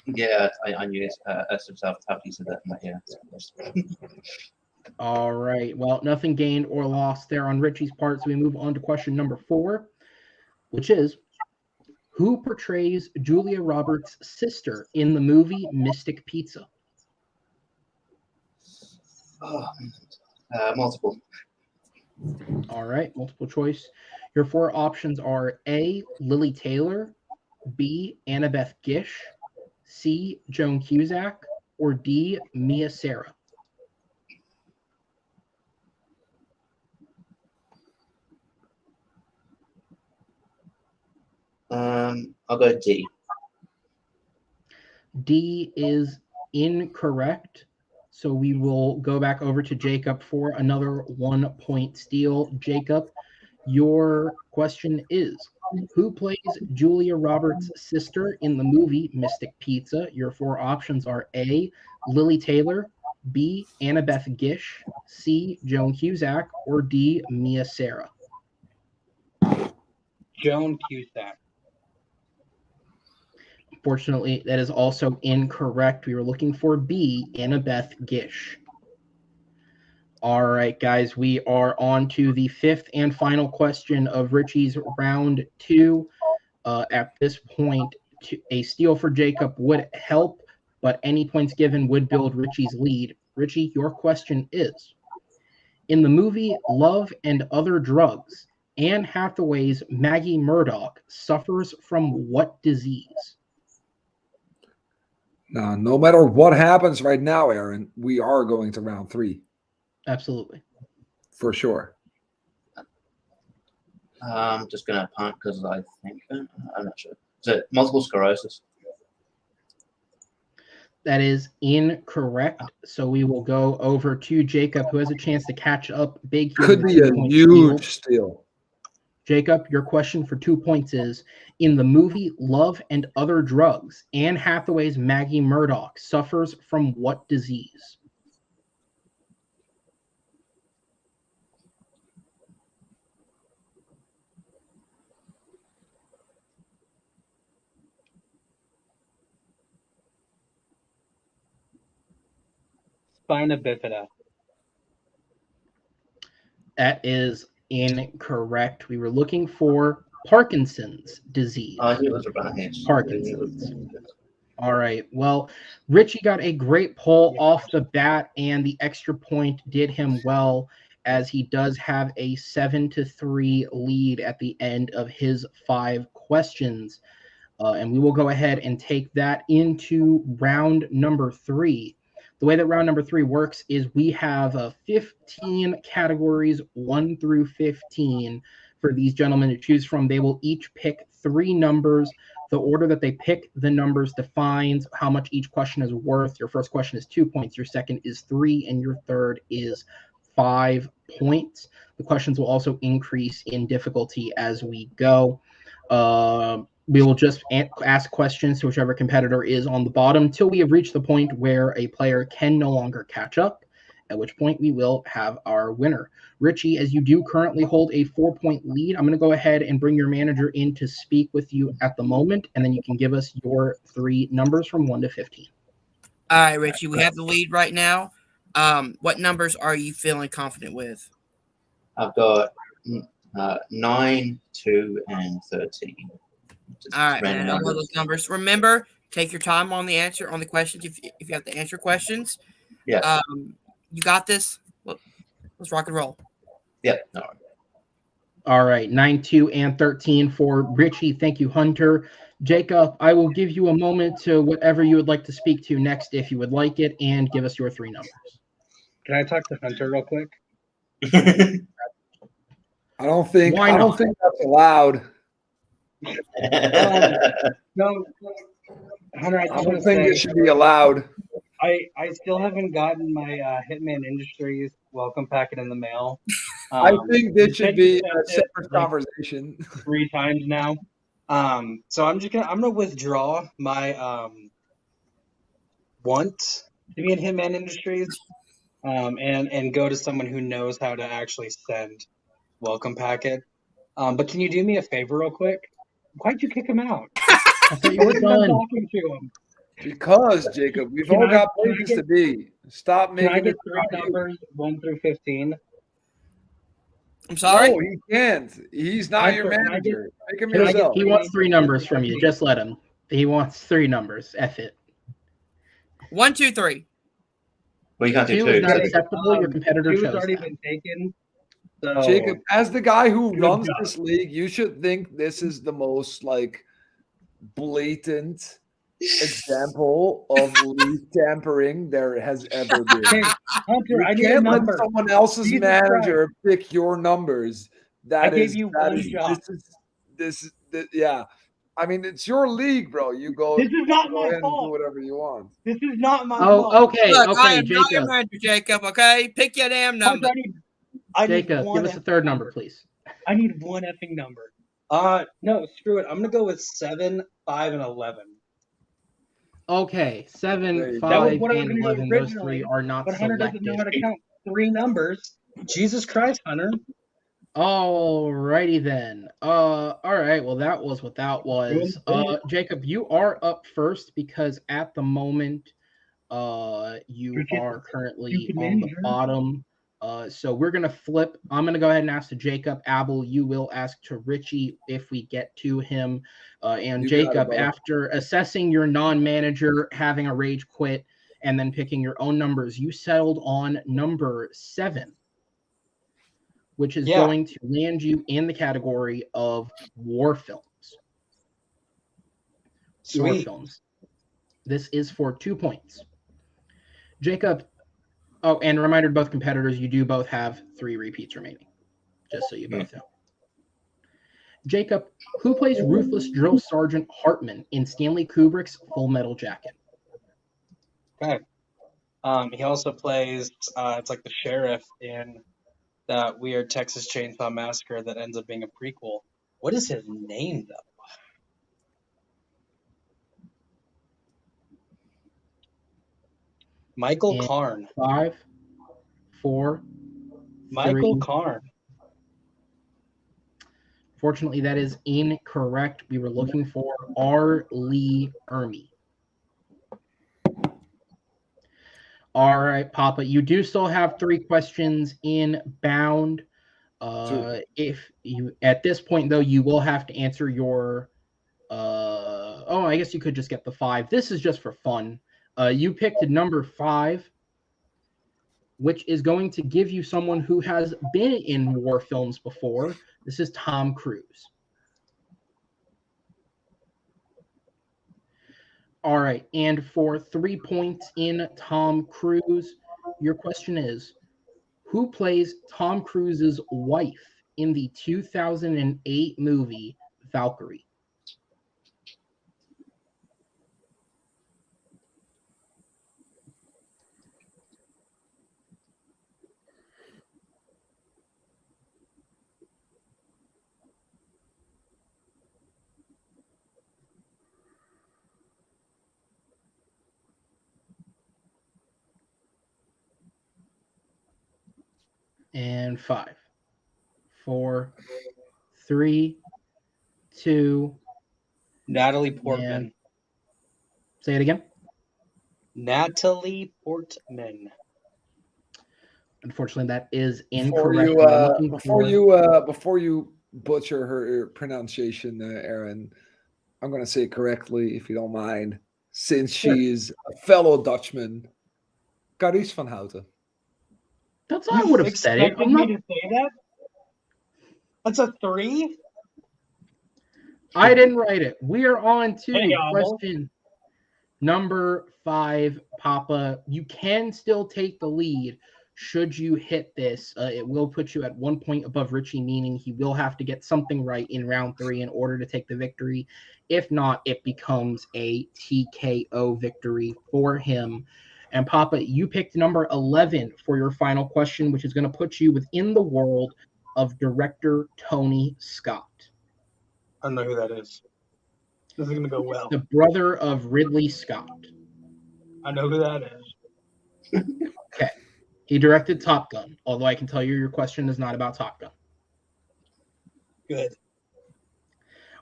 Yeah, I knew it. After you said that in my ear. All right. Well, nothing gained or lost there on Richie's part. So we move on to question number 4, which is, who portrays Julia Roberts' sister in the movie Mystic Pizza? Oh, multiple. All right. Multiple choice. Your 4 options are A, Lily Taylor, B, Annabeth Gish, C, Joan Cusack, or D, Mia Sara. I'll go D. D is incorrect. So we will go back over to Jacob for another 1-point steal. Jacob, your question is, who plays Julia Roberts' sister in the movie Mystic Pizza? Your 4 options are A, Lily Taylor, B, Annabeth Gish, C, Joan Cusack, or D, Mia Sara. Joan Cusack. Unfortunately, that is also incorrect. We were looking for B, Annabeth Gish. All right, guys, we are on to the 5th and final question of Richie's round 2. At this point, a steal for Jacob would help, but any points given would build Richie's lead. Richie, your question is, in the movie Love and Other Drugs, Anne Hathaway's Maggie Murdoch suffers from what disease? Now, no matter what happens right now, Aaron, we are going to round 3 Absolutely. for sure. I'm just going to punt because I think I'm not sure. Is it multiple sclerosis? That is incorrect. So we will go over to Jacob, who has a chance to catch up big here. Could be a huge steal. Jacob, your question for 2 points is, in the movie Love and Other Drugs, Anne Hathaway's Maggie Murdoch suffers from what disease? Spina bifida. That is incorrect. We were looking for Parkinson's disease. I knew it was around here. Parkinson's. All right. Well, Richie got a great pull off the bat, and the extra point did him well, as he does have a 7-3 lead at the end of his 5 questions. And we will go ahead and take that into round number 3. The way that round number 3 works is we have 15 categories, 1 through 15, for these gentlemen to choose from. They will each pick 3 numbers. The order that they pick the numbers defines how much each question is worth. Your first question is 2 points, your second is 3, and your third is 5 points. The questions will also increase in difficulty as we go. We will just ask questions to whichever competitor is on the bottom till we have reached the point where a player can no longer catch up, at which point we will have our winner. Richie, as you do currently hold a 4-point lead, I'm going to go ahead and bring your manager in to speak with you at the moment, and then you can give us your 3 numbers from 1 to 15. All right, Richie, we have the lead right now. What numbers are you feeling confident with? I've got 9, 2, and 13. All right, man. I know those numbers. Remember, take your time on the answer on the questions. If you have to answer questions, yeah, you got this. Let's rock and roll. Yeah. All right, 9, 2, and 13 for Richie. Thank you, Hunter. Jacob, I will give you a moment to whatever you would like to speak to next, if you would like it, and give us your 3 numbers. Can I talk to Hunter real quick? I don't think that's allowed. No, Hunter, I I just want don't to think say it should be allowed. I still haven't gotten my Hitman Industries welcome packet in the mail. I think You this should said you be sent a it, separate like, conversation. 3 times now. So I'm gonna withdraw my want to be in Hitman Industries, and go to someone who knows how to actually send welcome packet. But can you do me a favor real quick? Why'd you kick him out? I thought you were What's been done. talking to him? Because, Jacob, we've Can all I- got can I places get- to be. Stop Can I making get it 3 about you. numbers, 1 through 15? I'm sorry. No, he can't. He's not your Hunter, can I get- manager. Make him can I get yourself. He wants 3 numbers from you. Just let him. He wants 3 numbers. F it. 1, 2, 3. Well, you can't do 2 two. is not so- acceptable. Your competitor 2's chose already that. been taken. So Jacob, as the guy who Good runs job. this league, you should think this is the most like blatant example of league tampering there has ever been. Hey, Hunter, You I need a can't let number. someone else's Jesus manager pick your numbers. I That gave is you that one is job. this yeah. I mean, it's your league, bro. You go. This is not go my ahead and do fault. whatever you want. This is not my Oh, fault. okay, Look, I okay, am not your Jacob. manager, Jacob. Okay, pick your damn number. Hunter, I need Jacob, one give us a effing 3rd number, please. I need one effing number. No, screw it. I'm gonna go with 7, 5, and 11. Okay, There 7, you That was 5, what I was and gonna do 11. Those originally, 3 are not but Hunter doesn't know selected. how to count 3 numbers. Jesus Christ, Hunter. Alrighty then. All right. Well, that was what that was. Jacob, you are up first because at the moment, you are currently stupid on the manager. bottom. So we're gonna flip. I'm gonna go ahead and ask to Jacob. Abel, you will ask to Richie if we get to him. And You got it, Jacob, brother. after assessing your non-manager, having a rage quit, and then picking your own numbers, you settled on number 7. Which is going to land you in the category of war films. War Sweet. films. This is for 2 points. Jacob, oh, and a reminder to both competitors, you do both have 3 repeats remaining, just so you both know. Jacob, who plays Ruthless Drill Sergeant Hartman in Stanley Kubrick's Full Metal Jacket? Okay. He also plays, it's like the sheriff in that weird Texas Chainsaw Massacre that ends up being a prequel. What is his name, though? Michael And Karn. 5, 4, Michael 3. Karn. Fortunately, that is incorrect. We were looking for R. Lee Ermey. All right, Papa. You do still have 3 questions inbound. If you at this point though, you will have to answer your. I guess you could just get the 5. This is just for fun. You picked number 5, which is going to give you someone who has been in war films before. This is Tom Cruise. All right, and for 3 points in Tom Cruise, your question is, who plays Tom Cruise's wife in the 2008 movie Valkyrie? And 5, 4, 3, 2. Natalie Portman. Say it again. Natalie Portman. Unfortunately, that is Before incorrect. before you butcher her pronunciation, Aaron, I'm going to say it correctly if you don't mind, since she's a fellow Dutchman. Carice van Houten. That's all I would have said. Expecting me to say that? That's a 3? I didn't write it. We are on to Hey, Abel. question number 5, Papa. You can still take the lead. Should you hit this, it will put you at 1 point above Richie, meaning he will have to get something right in round 3 in order to take the victory. If not, it becomes a TKO victory for him. And Papa, you picked number 11 for your final question, which is going to put you within the world of director Tony Scott. I don't know who that is. This is going to go well. The brother of Ridley Scott. I know who that is. Okay. He directed Top Gun, although I can tell you your question is not about Top Gun. Good.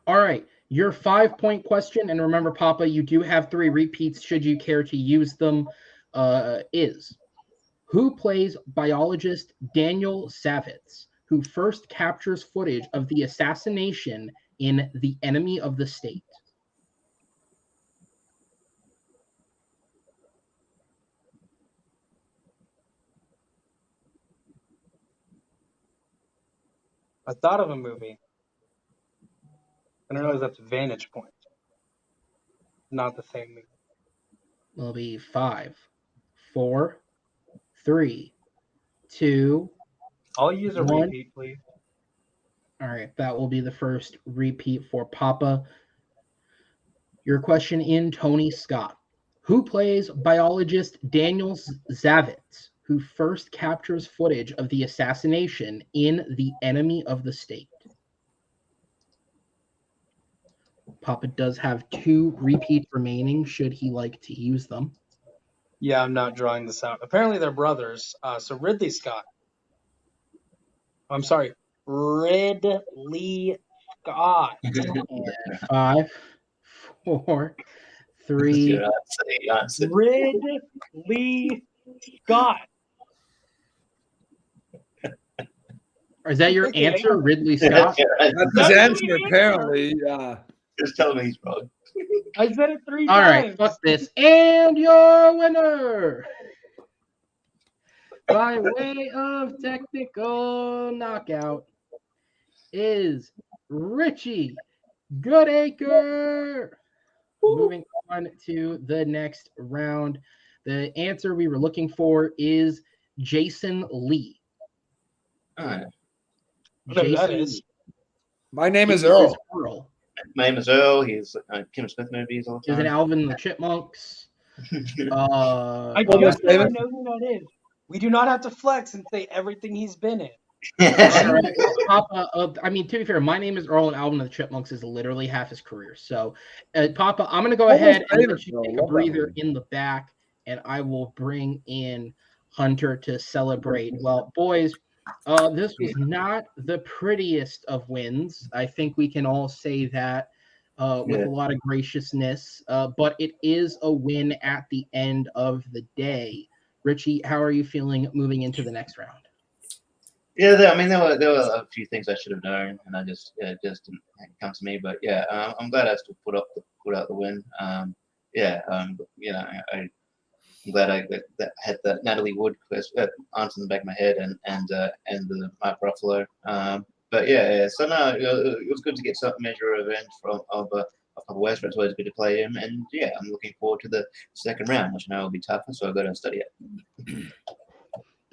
All right. Your 5-point question, and remember, Papa, you do have 3 repeats should you care to use them, is who plays biologist Daniel Savitz, who first captures footage of the assassination in The Enemy of the State? I thought of a movie. I don't know if that's Vantage Point. Not the same movie. Will be 5, 4, 3, 2. I'll use a 1. repeat, please. All right, that will be the first repeat for Papa. Your question in Tony Scott. Who plays biologist Daniel Zavitz, who first captures footage of the assassination in The Enemy of the State? Papa does have 2 repeats remaining should he like to use them. Yeah, I'm not drawing this out. Apparently they're brothers. So Ridley Scott. I'm sorry. Ridley Scott. 5, 4, 3. Ridley Scott. Is that your answer, Ridley Scott? That's his answer, apparently. Yeah. Just tell me he's wrong. I said it 3 All times. right, fuck this. And your winner, by way of technical knockout, is Richie Goodacre. Moving on to the next round. The answer we were looking for is Jason Lee. All right. Whatever that is. My name is Earl. Earl. My name is Earl. He's Kim Smith movies all the He's time. in Alvin and the Chipmunks. I just know who that is. We do not have to flex and say everything he's been in. All right. Papa, I mean, to be fair, My Name is Earl and Alvin and the Chipmunks is literally half his career. So, Papa, I'm going to go ahead and let you take a breather in the back, and I will bring in Hunter to celebrate. Well, boys, this was not the prettiest of wins. I think we can all say that with a lot of graciousness, but it is a win at the end of the day. Richie, how are you feeling moving into the next round? Yeah, there were a few things I should have known, and I just just didn't come to me. But yeah, I'm glad I still put out the win. I'm glad I had the Natalie Wood answer in the back of my head and the Mark Ruffalo. But yeah, so no, it was good to get some measure of revenge of West. It's always good to play him, and yeah, I'm looking forward to the second round, which I know will be tougher. So I've got to study it.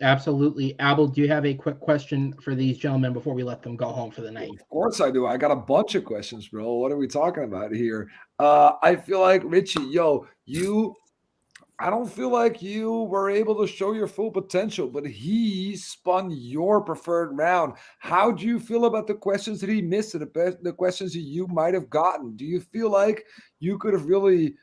Absolutely. Abel, do you have a quick question for these gentlemen before we let them go home for the night? Of course I do. I got a bunch of questions, bro. What are we talking about here? I feel like, Richie, I don't feel like you were able to show your full potential, but he spun your preferred round. How do you feel about the questions that he missed and the questions that you might have gotten? Do you feel like you could have really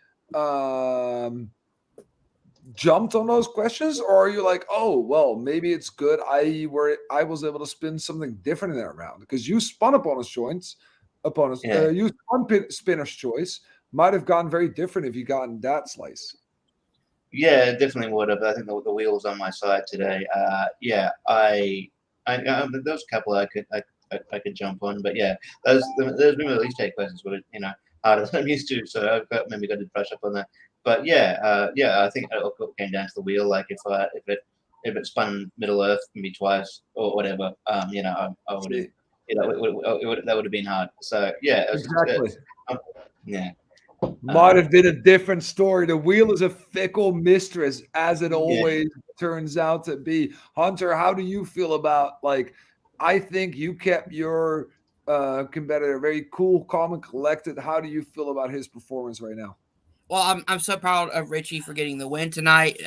jumped on those questions, or are you like, oh well, maybe it's good I was able to spin something different in that round? Because you spun opponent's you spun spinner's choice, might have gone very different if you gotten that slice. Yeah, definitely would have. I think the wheel's on my side today. Yeah, I there's a couple I could jump on, but yeah, those been at least 8 questions were harder than I'm used to, so I've got to brush up on that. But yeah, I think it came down to the wheel. Like if it spun Middle Earth maybe twice or whatever, I would have, that would have been hard. So yeah, Exactly. Yeah. Might have been a different story. The wheel is a fickle mistress, as it always turns out to be. Hunter, how do you feel about, like, I think you kept your competitor very cool, calm, and collected. How do you feel about his performance right now? Well, I'm so proud of Richie for getting the win tonight.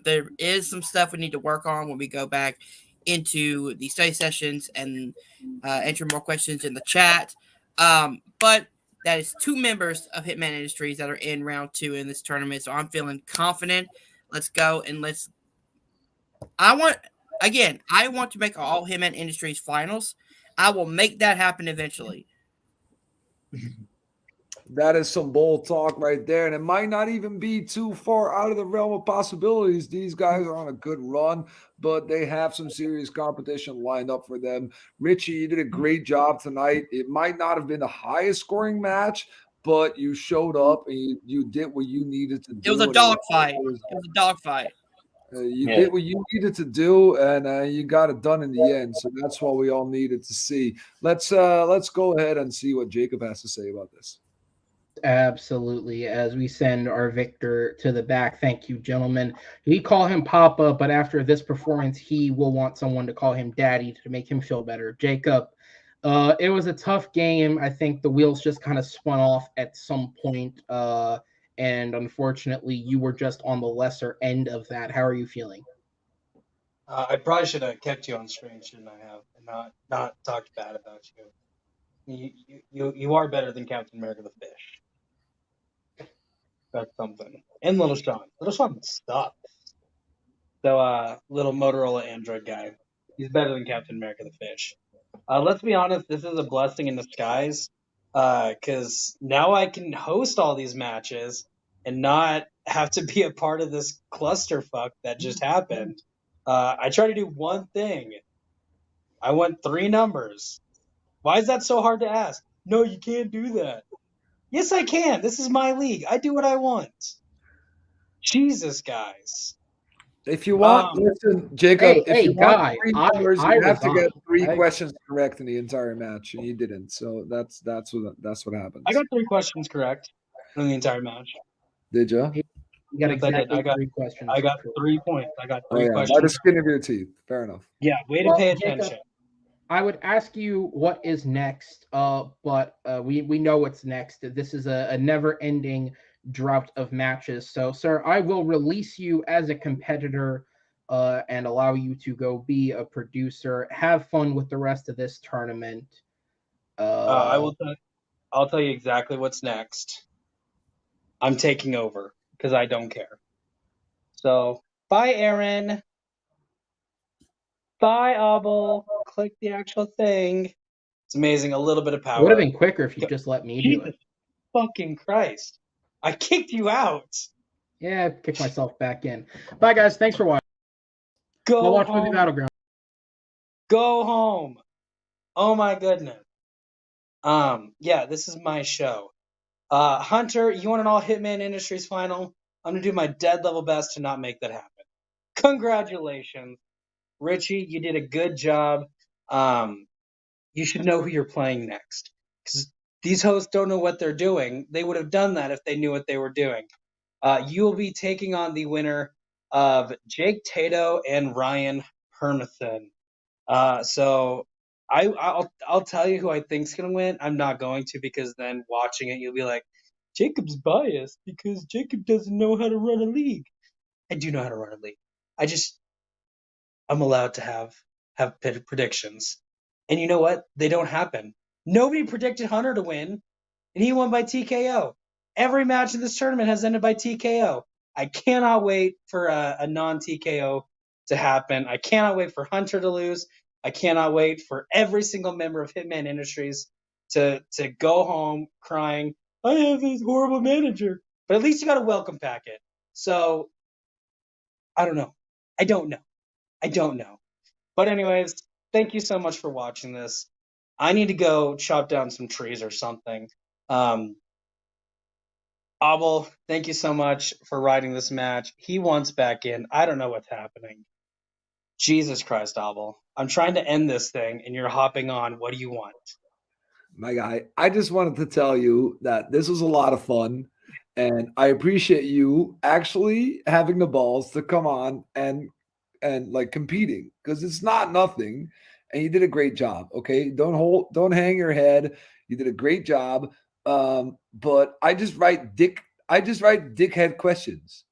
There is some stuff we need to work on when we go back into the study sessions and enter more questions in the chat. But that is 2 members of Hitman Industries that are in round 2 in this tournament, so I'm feeling confident. Let's go and let's. I want to make all Hitman Industries finals. I will make that happen eventually. That is some bold talk right there. And it might not even be too far out of the realm of possibilities. These guys are on a good run, but they have some serious competition lined up for them. Richie, you did a great job tonight. It might not have been the highest scoring match, but you showed up and you did what you needed to do. It was a dogfight. You did what you needed to do, and you got it done in the end. So that's what we all needed to see. Let's go ahead and see what Jacob has to say about this. Absolutely. As we send our victor to the back, thank you, gentlemen. We call him Papa, but after this performance, he will want someone to call him Daddy to make him feel better. Jacob, it was a tough game. I think the wheels just kind of spun off at some point, and unfortunately, you were just on the lesser end of that. How are you feeling? I probably should have kept you on screen, shouldn't I have, and not talked bad about you. You are better than Captain America the Fish. That's something. And Little Sean. Little Sean sucks. So, little Motorola Android guy. He's better than Captain America the Fish. Let's be honest, this is a blessing in disguise. Because now I can host all these matches and not have to be a part of this clusterfuck that just happened. I try to do one thing. I want 3 numbers. Why is that so hard to ask? No, you can't do that. Yes, I can. This is my league. I do what I want. Jesus, guys. If you want, listen, Jacob, if you want 3 numbers, you have to get 3 questions correct in the entire match, and you didn't. So that's what happens. I got 3 questions correct in the entire match. Did you? You got exactly 3 questions. I got 3 points. I got 3 questions. By the skin of your teeth. Fair enough. Yeah, way to pay attention. Jacob, I would ask you what is next, but we know what's next. This is a never-ending drought of matches. So, sir, I will release you as a competitor and allow you to go be a producer. Have fun with the rest of this tournament. I'll tell you exactly what's next. I'm taking over because I don't care. So, bye, Aaron. Bye, Abel. Click the actual thing. It's amazing. A little bit of power. It would have been quicker if you just let me do it. Fucking Christ. I kicked you out. Yeah, I kicked myself back in. Bye, guys. Thanks for watching. Go watch home. Movie Battleground. Go home. Oh, my goodness. Yeah, this is my show. Hunter, you want an all Hitman Industries final? I'm going to do my dead level best to not make that happen. Congratulations. Richie, you did a good job. You should know who you're playing next. Because these hosts don't know what they're doing. They would have done that if they knew what they were doing. You will be taking on the winner of Jake Tato and Ryan Hermison. So I'll tell you who I think's going to win. I'm not going to, because then watching it, you'll be like, Jacob's biased because Jacob doesn't know how to run a league. I do know how to run a league. I'm allowed to have predictions. And you know what? They don't happen. Nobody predicted Hunter to win, and he won by TKO. Every match in this tournament has ended by TKO. I cannot wait for a non-TKO to happen. I cannot wait for Hunter to lose. I cannot wait for every single member of Hitman Industries to go home crying, I have this horrible manager. But at least you got a welcome packet. So, I don't know. I don't know. But anyways, thank you so much for watching this. I need to go chop down some trees or something. Abel, thank you so much for riding this match. He wants back in. I don't know what's happening. Jesus Christ, Abel. I'm trying to end this thing, and you're hopping on. What do you want? My guy, I just wanted to tell you that this was a lot of fun. And I appreciate you actually having the balls to come on and like competing, because it's not nothing. And you did a great job. Okay. Don't hang your head. You did a great job. But I just write dickhead questions.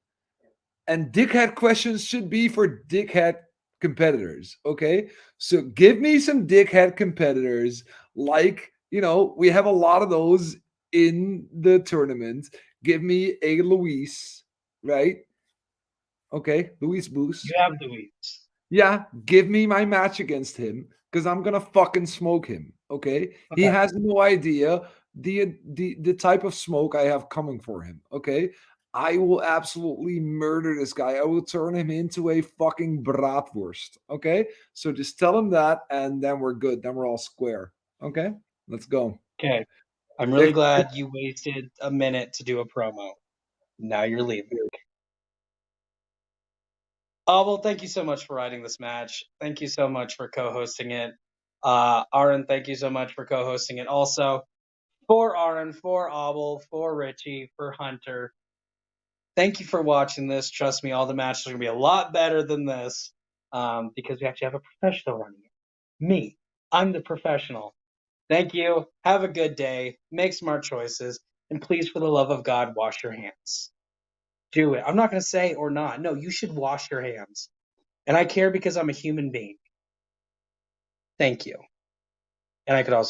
And dickhead questions should be for dickhead competitors. Okay. So give me some dickhead competitors. Like, we have a lot of those in the tournament. Give me a Luis, right? Okay. Luis Boost. You have Luis. Yeah. Give me my match against him, because I'm going to fucking smoke him. Okay. He Okay. has no idea the type of smoke I have coming for him. Okay. I will absolutely murder this guy. I will turn him into a fucking bratwurst. Okay. So just tell him that, and then we're good. Then we're all square. Okay. Let's go. Okay. I'm really glad you wasted a minute to do a promo. Now you're leaving. Oh, well, thank you so much for writing this match. Thank you so much for co-hosting it. Aaron, thank you so much for co-hosting it also. For Aaron, for Abel, for Richie, for Hunter, thank you for watching this. Trust me, all the matches are going to be a lot better than this, because we actually have a professional running it. Me. I'm the professional. Thank you. Have a good day. Make smart choices. And please, for the love of God, wash your hands. Do it. I'm not going to say or not. No, you should wash your hands. And I care because I'm a human being. Thank you. And I could also